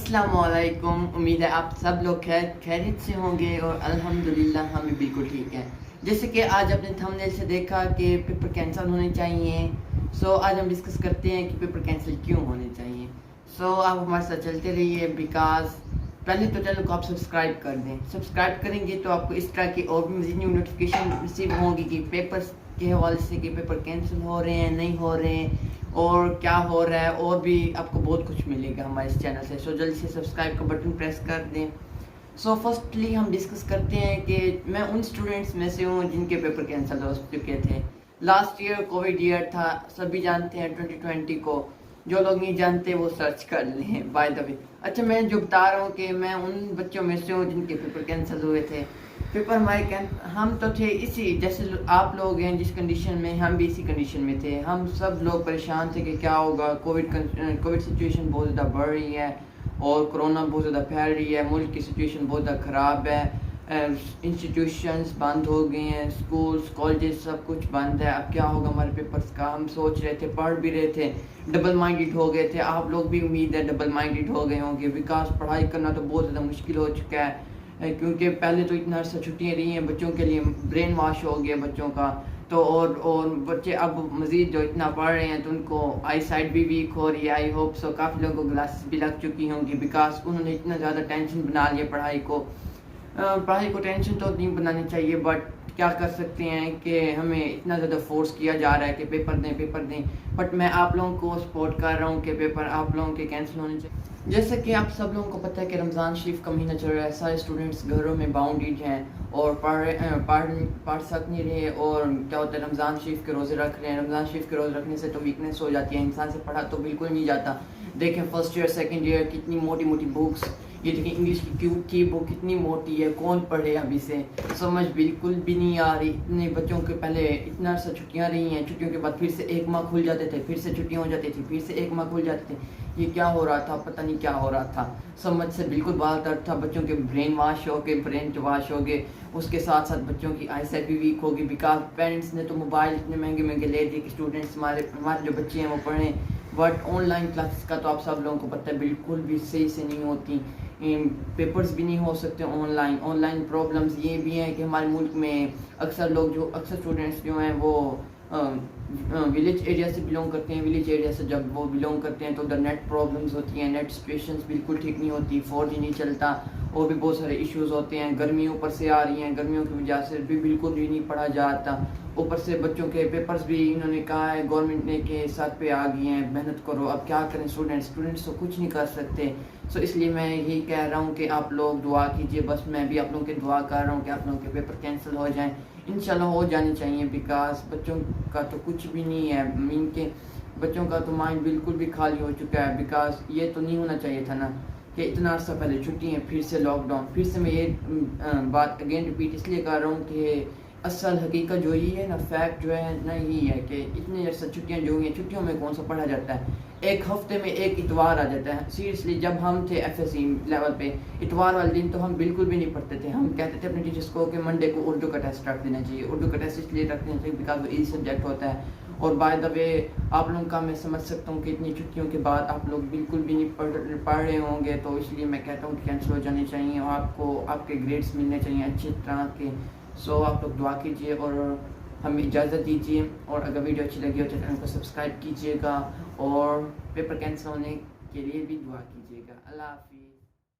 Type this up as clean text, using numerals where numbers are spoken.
अस्सलाम वालेकुम। उम्मीद है आप सब लोग खैरियत से होंगे और अल्हम्दुलिल्लाह हम भी बिल्कुल ठीक हैं। जैसे कि आज आपने थंबनेल से देखा कि पेपर कैंसिल होने चाहिए। आज हम डिस्कस करते हैं कि पेपर कैंसिल क्यों होने चाहिए। आप हमारे साथ चलते रहिए। बिकॉज पहले तो चैनल को आप सब्सक्राइब कर दें। सब्सक्राइब करेंगे तो आपको इस तरह की और भी मज़ीद न्यू नोटिफिकेशन रिसीव होंगी कि पेपर्स के हवाले से कि पेपर कैंसिल हो रहे हैं, नहीं हो रहे हैं और क्या हो रहा है, और भी आपको बहुत कुछ मिलेगा हमारे इस चैनल से। जल्दी से सब्सक्राइब का बटन प्रेस कर दें। फर्स्टली हम डिस्कस करते हैं कि मैं उन स्टूडेंट्स में से हूँ जिनके पेपर कैंसिल हो चुके थे। लास्ट ईयर कोविड ईयर था, सभी जानते हैं 2020 को। जो लोग नहीं जानते वो सर्च कर लें बाय द वे। अच्छा, मैं जो बता रहा हूँ कि मैं उन बच्चों में से हूँ जिनके पेपर कैंसिल हुए थे। पेपर हमारे हम तो थे इसी जैसे आप लोग हैं जिस कंडीशन में, हम भी इसी कंडीशन में थे। हम सब लोग परेशान थे कि क्या होगा। कोविड सिचुएशन बहुत ज़्यादा बढ़ रही है और कोरोना बहुत ज़्यादा फैल रही है। मुल्क की सिचुएशन बहुत ज़्यादा ख़राब है। इंस्टीट्यूशंस बंद हो गए हैं, स्कूल्स कॉलेजेस सब कुछ बंद है। अब क्या होगा हमारे पेपर्स का। हम सोच रहे थे, पढ़ भी रहे थे, डबल माइंडेड हो गए थे। आप लोग भी उम्मीद है डबल माइंडेड हो गए होंगे। बिकॉज पढ़ाई करना तो बहुत ज़्यादा मुश्किल हो चुका है, क्योंकि पहले तो इतना अर्सा छुट्टियाँ रही हैं बच्चों के लिए, ब्रेन वॉश हो गया बच्चों का। तो और बच्चे अब मज़ीद जो इतना पढ़ रहे हैं तो उनको आई साइड भी वीक हो रही है। आई होप सो काफ़ी लोगों को ग्लासेस भी लग चुकी होंगी। बिकॉज उन्होंने इतना ज़्यादा टेंशन बना लिया पढ़ाई को। पढ़ाई को टेंशन तो नहीं बनानी चाहिए, बट क्या कर सकते हैं कि हमें इतना ज़्यादा फोर्स किया जा रहा है कि पेपर दें। बट मैं आप लोगों को सपोर्ट कर रहा हूँ कि पेपर आप लोगों के कैंसिल होने चाहिए। जैसे कि आप सब लोगों को पता है कि रमज़ान शरीफ का महीना चल रहा है। सारे स्टूडेंट्स घरों में बाउंडेड हैं और पढ़ सक नहीं रहे। और क्या होता है, रमज़ान शरीफ के रोज़े रख रहे हैं। रमज़ान शरीफ के रोज़े रखने से तो वीकनेस हो जाती है, इंसान से पढ़ा तो बिल्कुल नहीं जाता। देखें फर्स्ट ईयर सेकंड ईयर कितनी मोटी मोटी बुक्स, ये देखिए इंग्लिश की बुक कितनी मोटी है, कौन पढ़े अभी से, समझ बिल्कुल भी नहीं आ रही। इतने बच्चों के पहले इतना सा छुट्टियाँ रही हैं, छुट्टियों के बाद फिर से एक माह खुल जाते थे, फिर से छुट्टियाँ हो जाती थी, फिर से एक माह खुल जाते थे। ये क्या हो रहा था, पता नहीं क्या हो रहा था। समझ से बिल्कुल बाहर दर्द था। बच्चों के ब्रेन वॉश हो गए, उसके साथ साथ बच्चों की आई साइट भी वीक होगी। बिकॉज पेरेंट्स ने तो मोबाइल इतने महंगे महंगे ले दिए कि स्टूडेंट्स हमारे जो बच्चे हैं वो पढ़ें। बट ऑनलाइन क्लासेस का तो आप सब लोगों को पता है बिल्कुल भी सही से नहीं होती। पेपर्स भी नहीं हो सकते ऑनलाइन प्रॉब्लम्स ये भी हैं कि हमारे मुल्क में अक्सर स्टूडेंट्स जो हैं वो विलेज एरिया से बिलोंग करते हैं। विलेज एरिया से जब वो बिलोंग करते हैं तो उधर नेट प्रॉब्लम्स होती हैं, नेट सिचुएशंस बिल्कुल ठीक नहीं होती, 4G नहीं चलता और भी बहुत सारे इश्यूज होते हैं। गर्मियों ऊपर से आ रही हैं, गर्मियों की वजह से भी बिल्कुल भी नहीं पढ़ा जाता। ऊपर से बच्चों के पेपर्स भी इन्होंने कहा है गवर्नमेंट ने के साथ पे आ गई हैं, मेहनत करो। अब क्या करें, स्टूडेंट्स तो कुछ नहीं कर सकते। इसलिए मैं यही कह रहा हूँ कि आप लोग दुआ कीजिए। बस मैं भी आप लोगों की दुआ कर रहा हूँ कि आप लोगों के पेपर कैंसिल हो जाएं। इंशाल्लाह हो जानी चाहिए। बिकॉज बच्चों का तो कुछ भी नहीं है, इनके बच्चों का तो माइंड बिल्कुल भी खाली हो चुका है। बिकॉज ये तो नहीं होना चाहिए था ना कि इतना अर्सा पहले छुट्टी है, फिर से लॉकडाउन। फिर से मैं ये बात अगेन रिपीट इसलिए कर रहा हूँ कि असल हकीकत जो ही है ना, फैक्ट जो है ना यही है कि इतनी अर्सा छुट्टियाँ जो हुई हैं, छुट्टियों में कौन सा पढ़ा जाता है। एक हफ्ते में एक इतवार आ जाता है। सीरियसली जब हम थे FSC लेवल पे, इतवार वाले दिन तो हम बिल्कुल भी नहीं पढ़ते थे। हम कहते थे अपने टीचर्स को कि मंडे को उर्दू का टेस्ट रख देना चाहिए। उर्दू का टेस्ट इसलिए रख देना चाहिए बिकॉज वो ईजी सब्जेक्ट होता है। और बाय द वे आप लोगों का मैं समझ सकता हूँ कि इतनी छुट्टियों के बाद आप लोग बिल्कुल भी नहीं पढ़ रहे होंगे। तो इसलिए मैं कहता हूँ कि कैंसिल हो जाने चाहिए और आपको आपके ग्रेड्स मिलने चाहिए अच्छी तरह के। आप लोग दुआ कीजिए और हमें इजाज़त दीजिए। और अगर वीडियो अच्छी लगी हो तो चैनल को सब्सक्राइब कीजिएगा और पेपर कैंसिल होने के लिए भी दुआ कीजिएगा। अल्लाह हाफिज़।